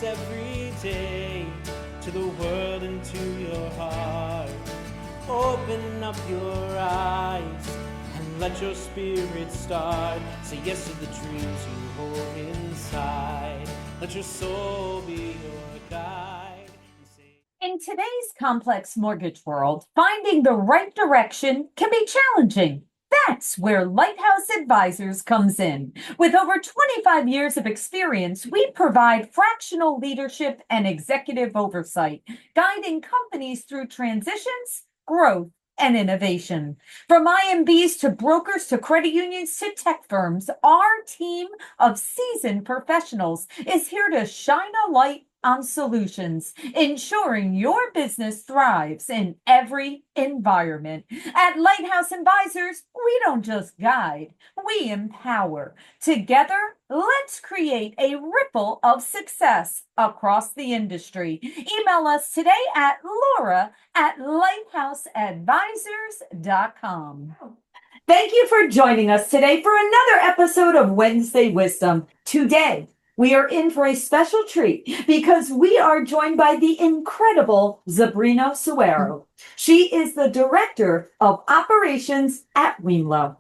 voice every day to the world and to your heart. Open up your eyes and let your spirit start. Say yes to the dreams you hold inside. Let your soul be your guide. In today's complex mortgage world, finding the right direction can be challenging. That's where Lighthouse Advisors comes in. With over 25 years of experience, we provide fractional leadership and executive oversight, guiding companies through transitions, growth, and innovation. From IMBs to brokers to credit unions to tech firms, our team of seasoned professionals is here to shine a light on solutions, ensuring your business thrives in every environment. At Lighthouse Advisors, we don't just guide, we empower. Together, let's create a ripple of success across the industry. Email us today at laura@lighthouseadvisors.com. Thank you for joining us today for another episode of Wednesday Wisdom. Today, we are in for a special treat because we are joined by the incredible Zabrina Suero. She is the Director of Operations at Weemlo.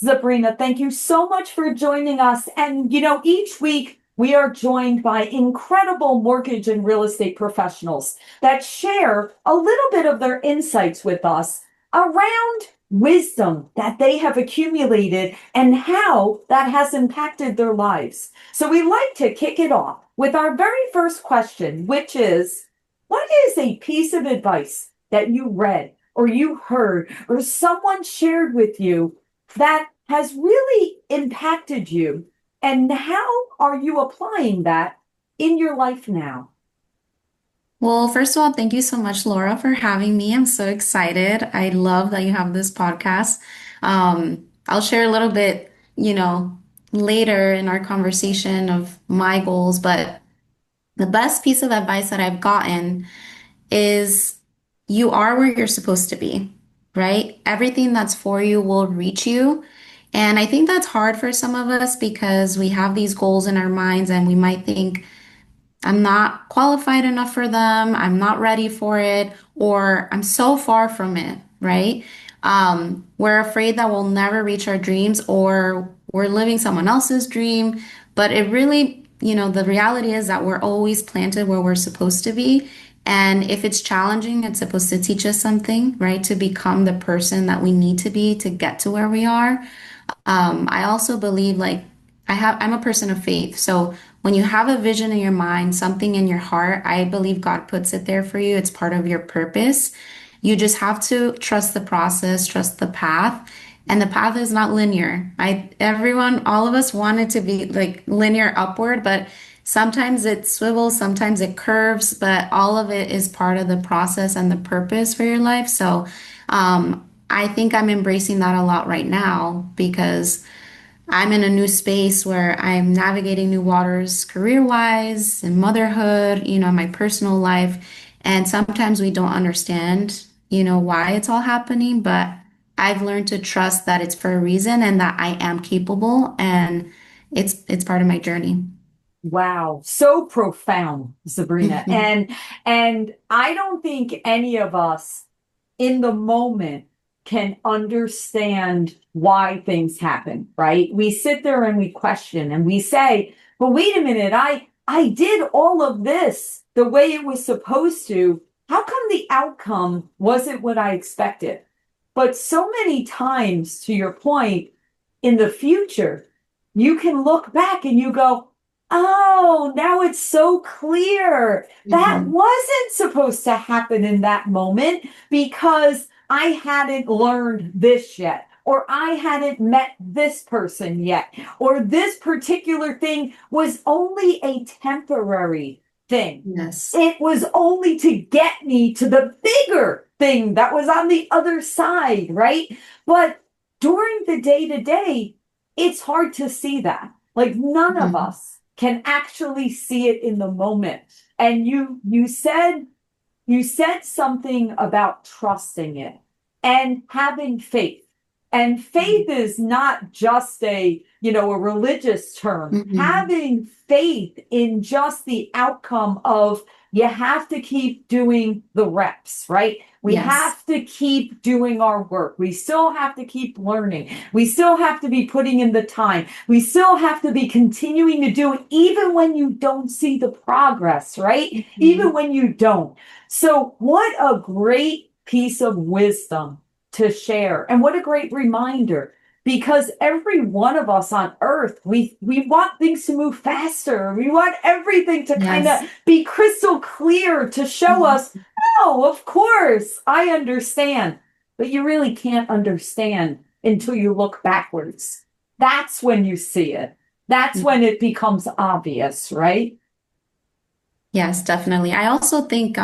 Zabrina, thank you so much for joining us. And, each week we are joined by incredible mortgage and real estate professionals that share a little bit of their insights with us around wisdom that they have accumulated and how that has impacted their lives. So we like to kick it off with our very first question, which is, what is a piece of advice that you read or you heard or someone shared with you that has really impacted you? And how are you applying that in your life now? Well, first of all, thank you so much, Laura, for having me. I'm so excited. I love that you have this podcast. I'll share a little bit, later in our conversation of my goals, but the best piece of advice that I've gotten is you are where you're supposed to be, right? Everything that's for you will reach you. And I think that's hard for some of us because we have these goals in our minds and we might think, I'm not qualified enough for them, I'm not ready for it, or I'm so far from it, right? We're afraid that we'll never reach our dreams or we're living someone else's dream. But it really, the reality is that we're always planted where we're supposed to be. And if it's challenging, it's supposed to teach us something, right? To become the person that we need to be to get to where we are. I also believe I'm a person of faith. So when you have a vision in your mind, something in your heart, I believe God puts it there for you. It's part of your purpose. You just have to trust the process, trust the path. And the path is not linear. All of us want it to be like linear upward, but sometimes it swivels, sometimes it curves, but all of it is part of the process and the purpose for your life. So, I think I'm embracing that a lot right now because I'm in a new space where I'm navigating new waters career-wise and motherhood, my personal life. And sometimes we don't understand, why it's all happening, but I've learned to trust that it's for a reason and that I am capable and it's part of my journey. Wow, so profound, Sabrina. And I don't think any of us in the moment can understand why things happen, right? We sit there and we question and we say, but wait a minute, I did all of this the way it was supposed to. How come the outcome wasn't what I expected? But so many times, to your point, in the future, you can look back and you go, oh, now it's so clear. That wasn't supposed to happen in that moment because I hadn't learned this yet, or I hadn't met this person yet, or this particular thing was only a temporary thing. Yes. It was only to get me to the bigger thing that was on the other side, right? But during the day to day, it's hard to see that. Like none of us can actually see it in the moment. And you said something about trusting it and having faith. And faith is not just a, a religious term. Having faith in just the outcome of you have to keep doing the reps, right? We have to keep doing our work. We still have to keep learning. We still have to be putting in the time. We still have to be continuing to do it, even when you don't see the progress, right? Even when you don't. So what a great piece of wisdom to share. And what a great reminder, because every one of us on earth, we want things to move faster. We want everything to kind of be crystal clear to show us, oh, of course, I understand. But you really can't understand until you look backwards. That's when you see it. That's when it becomes obvious, right? Yes, definitely. I also think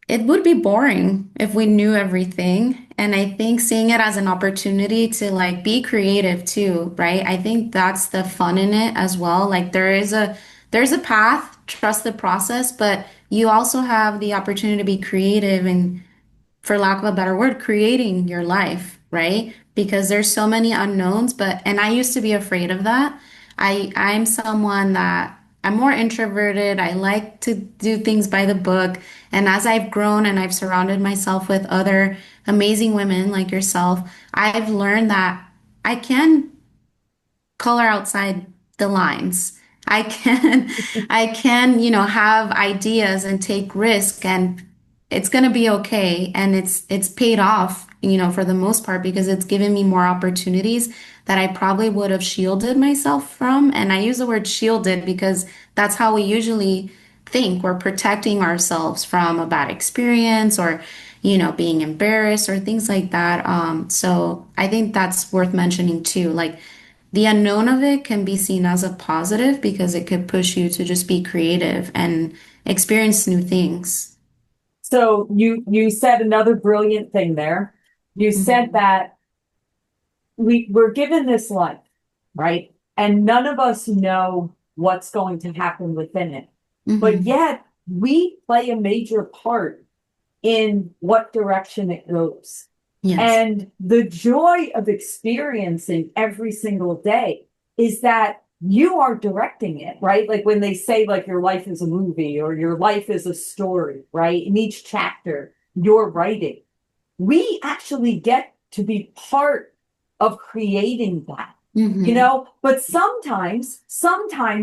it would be boring if we knew everything. And I think seeing it as an opportunity to like be creative too, right? I think that's the fun in it as well. Like there's a path, trust the process, but you also have the opportunity to be creative and, for lack of a better word, creating your life, right? Because there's so many unknowns, and I used to be afraid of that. I'm someone that I'm more introverted. I like to do things by the book. And as I've grown and I've surrounded myself with other amazing women like yourself, I've learned that I can color outside the lines. I can, have ideas and take risk, and it's going to be okay. And it's paid off, for the most part, because it's given me more opportunities that I probably would have shielded myself from. And I use the word shielded because that's how we usually think. We're protecting ourselves from a bad experience or, being embarrassed or things like that. So I think that's worth mentioning too. Like, the unknown of it can be seen as a positive because it could push you to just be creative and experience new things. So you said another brilliant thing there. You said that we're given this life, right? And none of us know what's going to happen within it. But yet we play a major part in what direction it goes. Yes. And the joy of experiencing every single day is that you are directing it, right? Like when they say like your life is a movie or your life is a story, right? In each chapter, you're writing. We actually get to be part of creating that. But sometimes,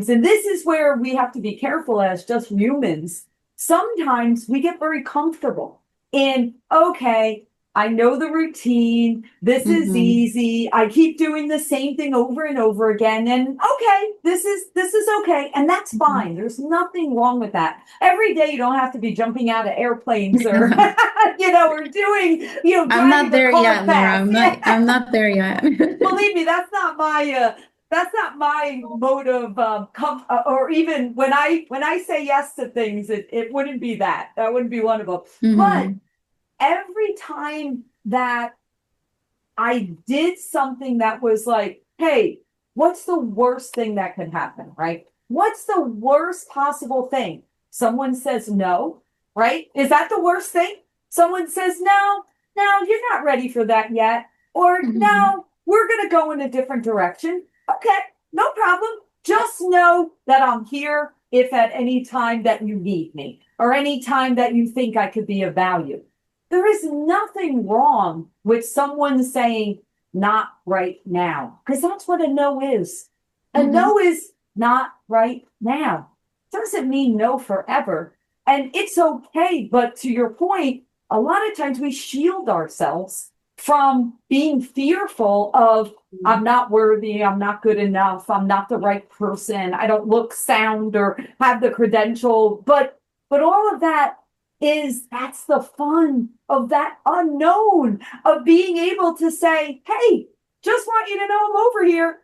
and this is where we have to be careful as just humans, sometimes we get very comfortable in, okay, I know the routine. This is easy. I keep doing the same thing over and over again. And okay, this is okay. And that's fine. There's nothing wrong with that. Every day you don't have to be jumping out of airplanes or, or doing, I'm not driving the there car yet, Laura. fast. I'm not there yet. Believe me, that's not my mode of or even when I say yes to things, it wouldn't be that. That wouldn't be one of them. But every time that I did something that was like, hey, what's the worst thing that could happen, right? What's the worst possible thing? Someone says no, right? Is that the worst thing? Someone says, no, you're not ready for that yet. Or no, we're going to go in a different direction. Okay, no problem. Just know that I'm here if at any time that you need me or any time that you think I could be of value. There is nothing wrong with someone saying, not right now, because that's what a no is. A no is not right now. Doesn't mean no forever. And it's okay. But to your point, a lot of times we shield ourselves from being fearful of, I'm not worthy, I'm not good enough, I'm not the right person, I don't look sound or have the credential. But all of that that's the fun of that unknown, of being able to say, hey, just want you to know I'm over here.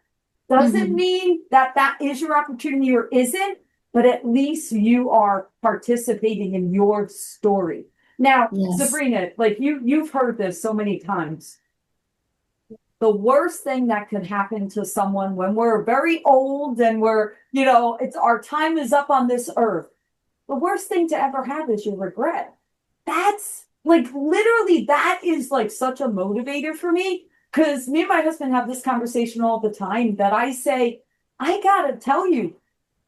Doesn't mean that is your opportunity or isn't, but at least you are participating in your story. Now, Zabrina, like you've heard this so many times. The worst thing that could happen to someone when we're very old and it's our time is up on this earth. The worst thing to ever have is your regret. That's like literally that is like such a motivator for me. Cause me and my husband have this conversation all the time that I say, I gotta tell you,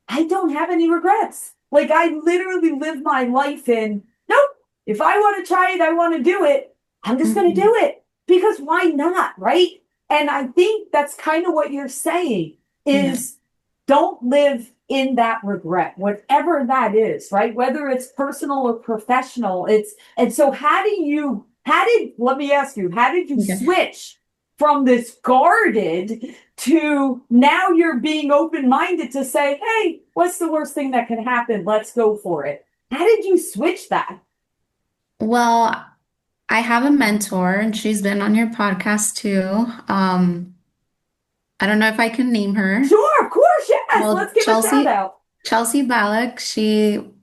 I don't have any regrets. Like I literally live my life in, nope, if I want to try it, I want to do it. I'm just going to Mhm. do it because why not? Right. And I think that's kind of what you're saying Yeah. is don't live in that regret, whatever that is, right? Whether it's personal or professional. And so let me ask you, how did you Okay. switch from this guarded to now you're being open-minded to say, hey, what's the worst thing that can happen? Let's go for it. How did you switch that? Well, I have a mentor and she's been on your podcast too. I don't know if I can name her. Sure, of course, yes. Well, Let's give a shout out. Chelsea Ballack,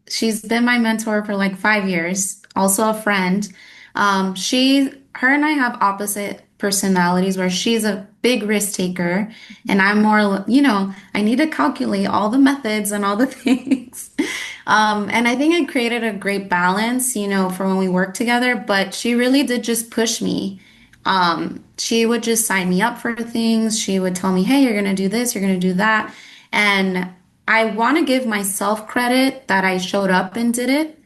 she's been my mentor for like 5 years, also a friend. Her and I have opposite personalities where she's a big risk taker and I'm more, I need to calculate all the methods and all the things. And I think it created a great balance, for when we work together, but she really did just push me. She would just sign me up for things. She would tell me, hey, you're going to do this, you're going to do that. And I want to give myself credit that I showed up and did it.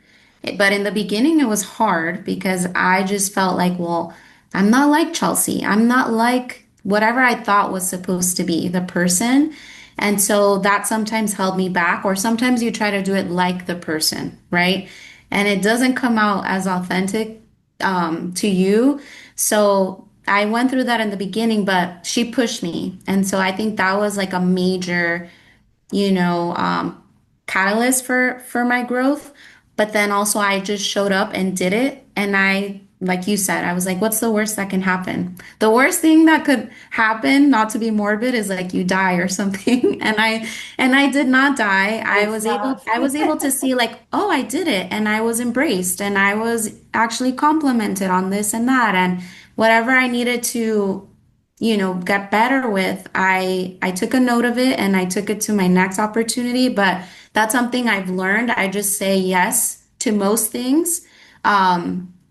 But in the beginning, it was hard because I just felt like, well, I'm not like Chelsea. I'm not like whatever I thought was supposed to be the person. And so that sometimes held me back, or sometimes you try to do it like the person, right? And it doesn't come out as authentic to you. So I went through that in the beginning, but she pushed me. And so I think that was like a major you know, um, catalyst for my growth. But then also I just showed up and did it. And like you said, I was like, what's the worst that can happen? The worst thing that could happen, not to be morbid, is like you die or something. And I did not die. It's not. I was able to see like, oh, I did it. And I was embraced and I was actually complimented on this and that. And whatever I needed to get better with, I took a note of it and I took it to my next opportunity. But that's something I've learned. I just say yes to most things,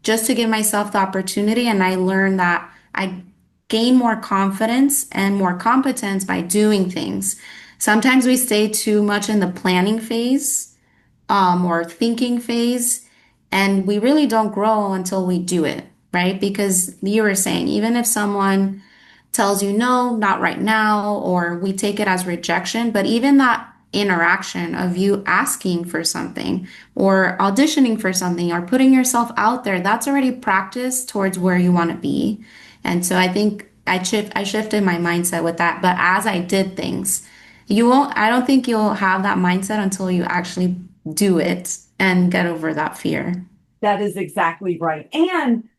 just to give myself the opportunity. And I learned that I gain more confidence and more competence by doing things. Sometimes we stay too much in the planning phase, or thinking phase, and we really don't grow until we do it, right? Because you were saying, even if someone tells you no, not right now, or we take it as rejection. But even that interaction of you asking for something or auditioning for something or putting yourself out there, that's already practice towards where you want to be. And so I think I shifted my mindset with that. But as I did things, I don't think you'll have that mindset until you actually do it and get over that fear. That is exactly right. And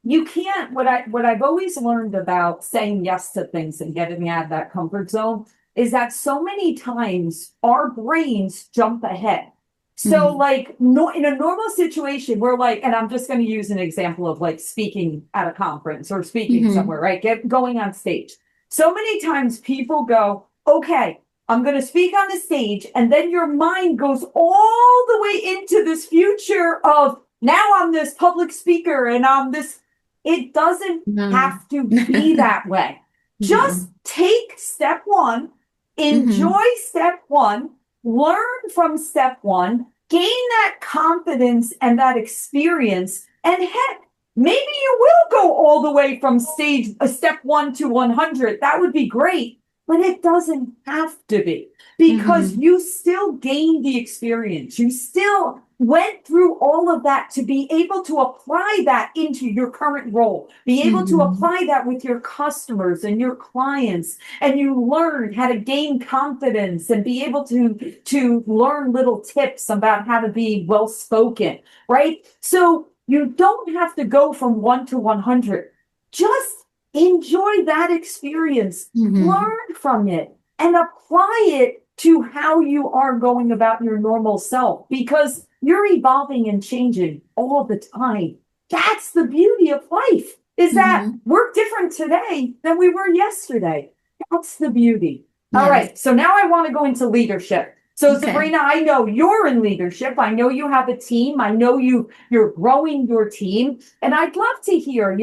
you can't, what I've always learned about saying yes to things and getting out of that comfort zone is that so many times our brains jump ahead. So Mhm. like no, in a normal situation, we're like, and I'm just going to use an example of like speaking at a conference or speaking Mhm. somewhere, right? Going on stage. So many times people go, okay, I'm going to speak on the stage. And then your mind goes all the way into this future of now I'm this public speaker and I'm this. It doesn't No. have to be that way. No. Just take step one, enjoy Mhm. step one, learn from step one, gain that confidence and that experience, and heck, maybe you will go all the way from stage step one to 100. That would be great, but it doesn't have to be because Mhm. you still gained the experience. You still went through all of that to be able to apply that into your current role, be able to Mhm. apply that with your customers and your clients. And you learn how to gain confidence and be able to learn little tips about how to be well spoken, right? So you don't have to go from 1 to 100. Just enjoy that experience, Mhm. learn from it, and apply it to how you are going about your normal self because you're evolving and changing all the time. That's the beauty of life is that Mhm. we're different today than we were yesterday. That's the beauty. All Yes. right. So now I want to go into leadership. So Okay. Sabrina, I know you're in leadership. I know you have a team. I know you're growing your team. And I'd love to hear,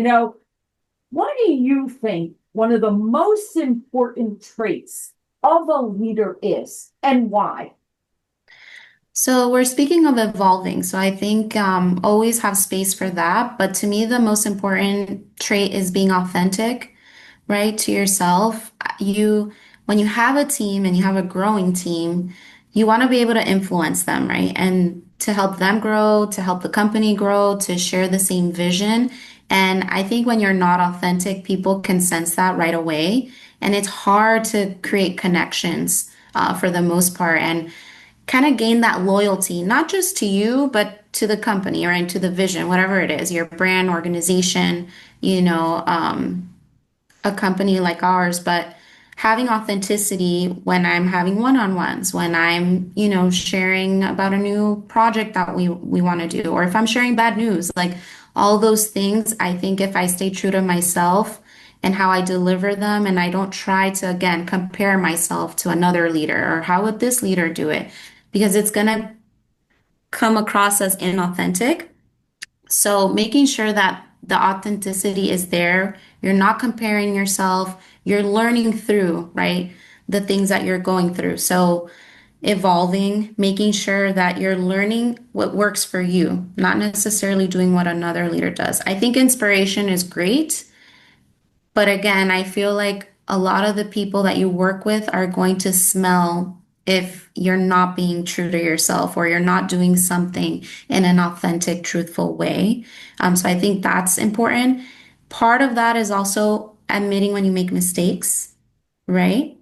what do you think one of the most important traits of a leader is and why? So we're speaking of evolving. So I think always have space for that. But to me, the most important trait is being authentic, right? To yourself. When you have a team and you have a growing team, you want to be able to influence them, right? And to help them grow, to help the company grow, to share the same vision. And I think when you're not authentic, people can sense that right away. And it's hard to create connections for the most part. And kind of gain that loyalty, not just to you, but to the company or into the vision, whatever it is, your brand, organization, you know, a company like ours, but having authenticity when I'm having one-on-ones, when I'm, sharing about a new project that we want to do, or if I'm sharing bad news, like all those things, I think if I stay true to myself and how I deliver them, and I don't try to, again, compare myself to another leader or how would this leader do it, because it's going to come across as inauthentic. So making sure that the authenticity is there, you're not comparing yourself, you're learning through, right? The things that you're going through. So evolving, making sure that you're learning what works for you, not necessarily doing what another leader does. I think inspiration is great, but again, I feel like a lot of the people that you work with are going to smell if you're not being true to yourself or you're not doing something in an authentic, truthful way. So I think that's important. Part of that is also admitting when you make mistakes, right?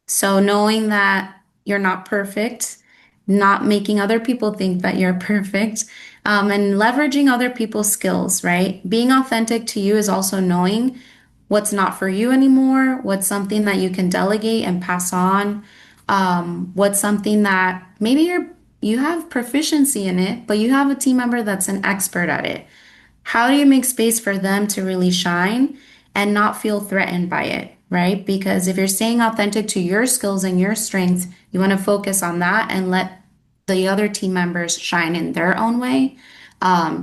So knowing that you're not perfect, not making other people think that you're perfect, and leveraging other people's skills, right? Being authentic to you is also knowing what's not for you anymore, what's something that you can delegate and pass on, what's something that maybe you have proficiency in it, but you have a team member that's an expert at it. How do you make space for them to really shine and not feel threatened by it, right? Because if you're staying authentic to your skills and your strengths, you want to focus on that and let the other team members shine in their own way.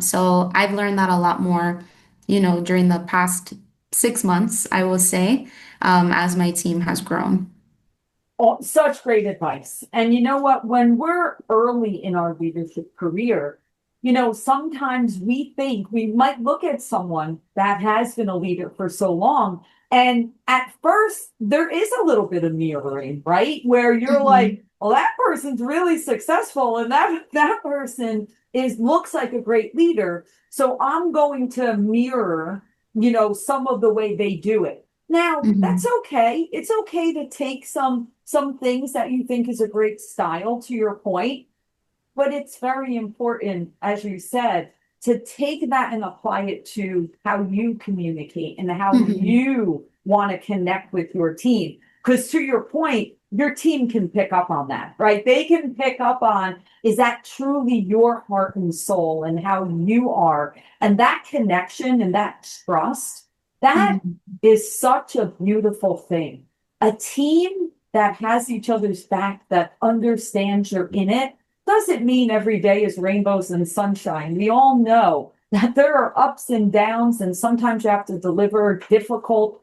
So I've learned that a lot more, during the past 6 months, I will say, as my team has grown. Oh, such great advice. And you know what? When we're early in our leadership career, sometimes we think we might look at someone that has been a leader for so long. And at first, there is a little bit of mirroring, right? Where you're Mhm. like, well, that person's really successful and that person looks like a great leader. So I'm going to mirror, some of the way they do it. Now, that's Mhm. okay. It's okay to take some things that you think is a great style to your point, but it's very important, as you said, to take that and apply it to how you communicate and how Mhm. you want to connect with your team. Because to your point, your team can pick up on that, right? They can pick up on, is that truly your heart and soul and how you are? And that connection and that trust, that Mhm. is such a beautiful thing. A team that has each other's back, that understands you're in it, doesn't mean every day is rainbows and sunshine. We all know that there are ups and downs, and sometimes you have to deliver difficult,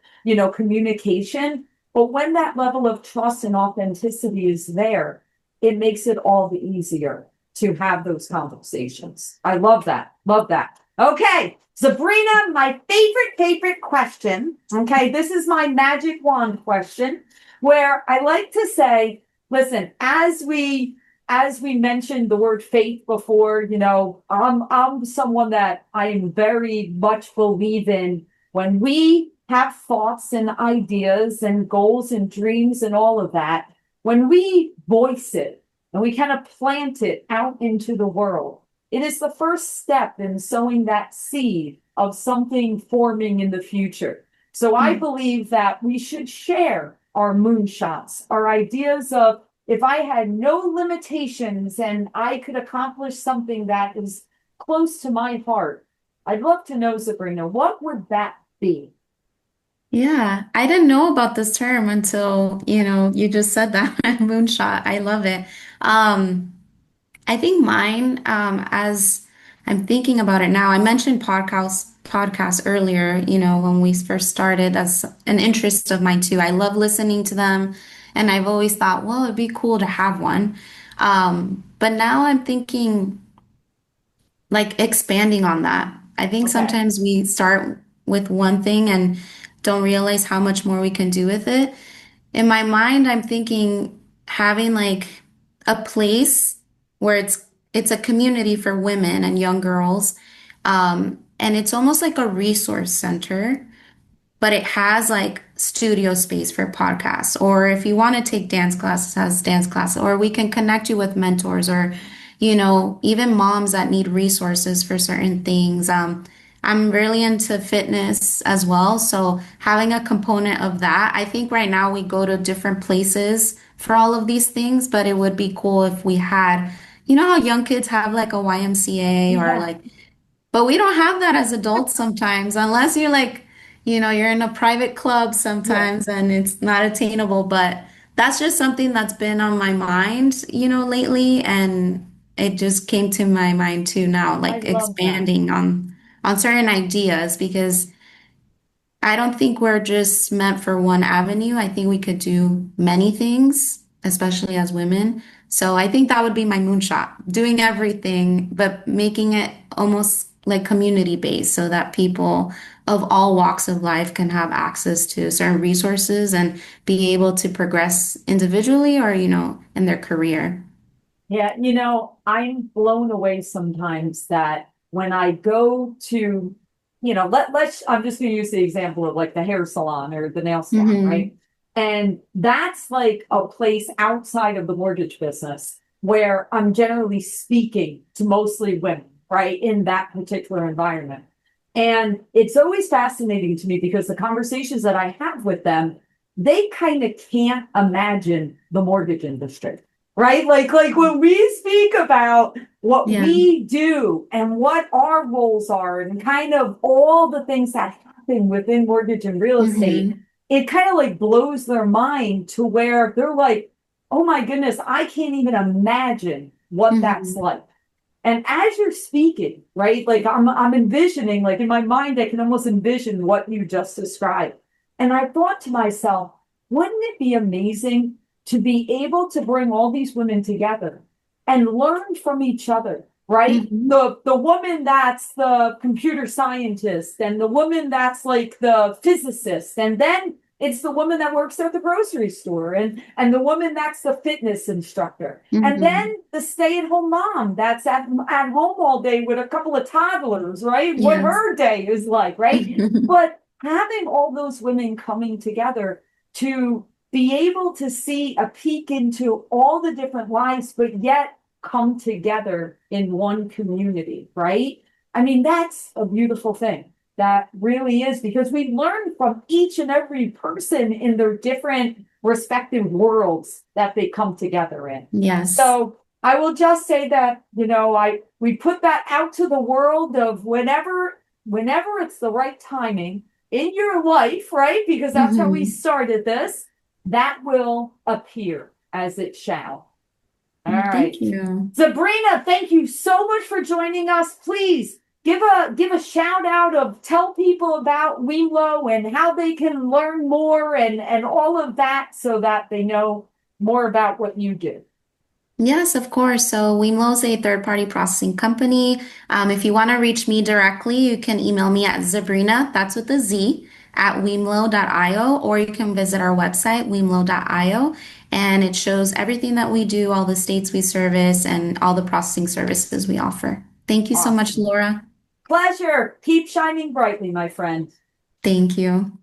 communication. But when that level of trust and authenticity is there, it makes it all the easier to have those conversations. I love that. Love that. Okay, Sabrina, my favorite question. Okay, this is my magic wand question where I like to say, listen, as we mentioned the word faith before, I'm someone that I am very much believe in when we have thoughts and ideas and goals and dreams and all of that, when we voice it and we kind of plant it out into the world, it is the first step in sowing that seed of something forming in the future. So I Mhm. believe that we should share our moonshots, our ideas of if I had no limitations and I could accomplish something that is close to my heart. I'd love to know, Sabrina, what would that be? Yeah, I didn't know about this term until, you just said that. Moonshot. I love it. Um, I think mine, as I'm thinking about it now, I mentioned podcasts earlier, when we first started. That's an interest of mine too. I love listening to them, and I've always thought, well, it'd be cool to have one. But now I'm thinking like expanding on that. I think Okay. sometimes we start with one thing and don't realize how much more we can do with it. In my mind, I'm thinking having like a place where it's a community for women and young girls. And it's almost like a resource center, but it has like studio space for podcasts. Or if you want to take dance classes, has dance classes, or we can connect you with mentors or, even moms that need resources for certain things. I'm really into fitness as well. So having a component of that, I think right now we go to different places for all of these things, but it would be cool if we had, how young kids have like a YMCA or Yeah. like but we don't have that as adults sometimes, unless you're like, you're in a private club Yeah. sometimes and it's not attainable. But that's just something that's been on my mind, lately. And it just came to my mind too now, I like love that. expanding on certain ideas because I don't think we're just meant for one avenue. I think we could do many things, especially as women. So I think that would be my moonshot, doing everything, but making it almost like community based so that people of all walks of life can have access to certain resources and be able to progress individually or, in their career. Yeah, I'm blown away sometimes that when I go to, I'm just going to use the example of like the hair salon or the nail salon, Hmm. right? And that's like a place outside of the mortgage business where I'm generally speaking to mostly women, right? In that particular environment. And it's always fascinating to me because the conversations that I have with them, they kind of can't imagine the mortgage industry, right? Like when we speak about what Yeah. we do and what our roles are and kind of all the things that happen within mortgage and real estate, Hmm. it kind of like blows their mind to where they're like, oh my goodness, I can't even imagine what that's Hmm. like. And as you're speaking, right, like I'm envisioning, like in my mind, I can almost envision what you just described. And I thought to myself, wouldn't it be amazing to be able to bring all these women together and learn from each other, right? Hmm. The woman that's the computer scientist and the woman that's like the physicist, and then it's the woman that works at the grocery store and the woman that's the fitness instructor. And Hmm. then the stay-at-home mom that's at home all day with a couple of toddlers, right? What Yes. her day is like, right? But having all those women coming together to be able to see a peek into all the different lives, but yet come together in one community, right? I mean, that's a beautiful thing. That really is because we learn from each and every person in their different respective worlds that they come together in. Yes. So I will just say that, we put that out to the world of whenever it's the right timing in your life, right? Because that's how we Hmm. started this, that will appear as it shall. All Thank right. you. Sabrina, thank you so much for joining us. Please give a shout out of tell people about Wemlo and how they can learn more and all of that so that they know more about what you do. Yes, of course. So Wemlo is a third-party processing company. If you want to reach me directly, you can email me at Zabrina, that's with a Z, at wemlo.io, or you can visit our website, wemlo.io, and it shows everything that we do, all the states we service, and all the processing services we offer. Thank you so much, Awesome. Laura. Pleasure. Keep shining brightly, my friend. Thank you.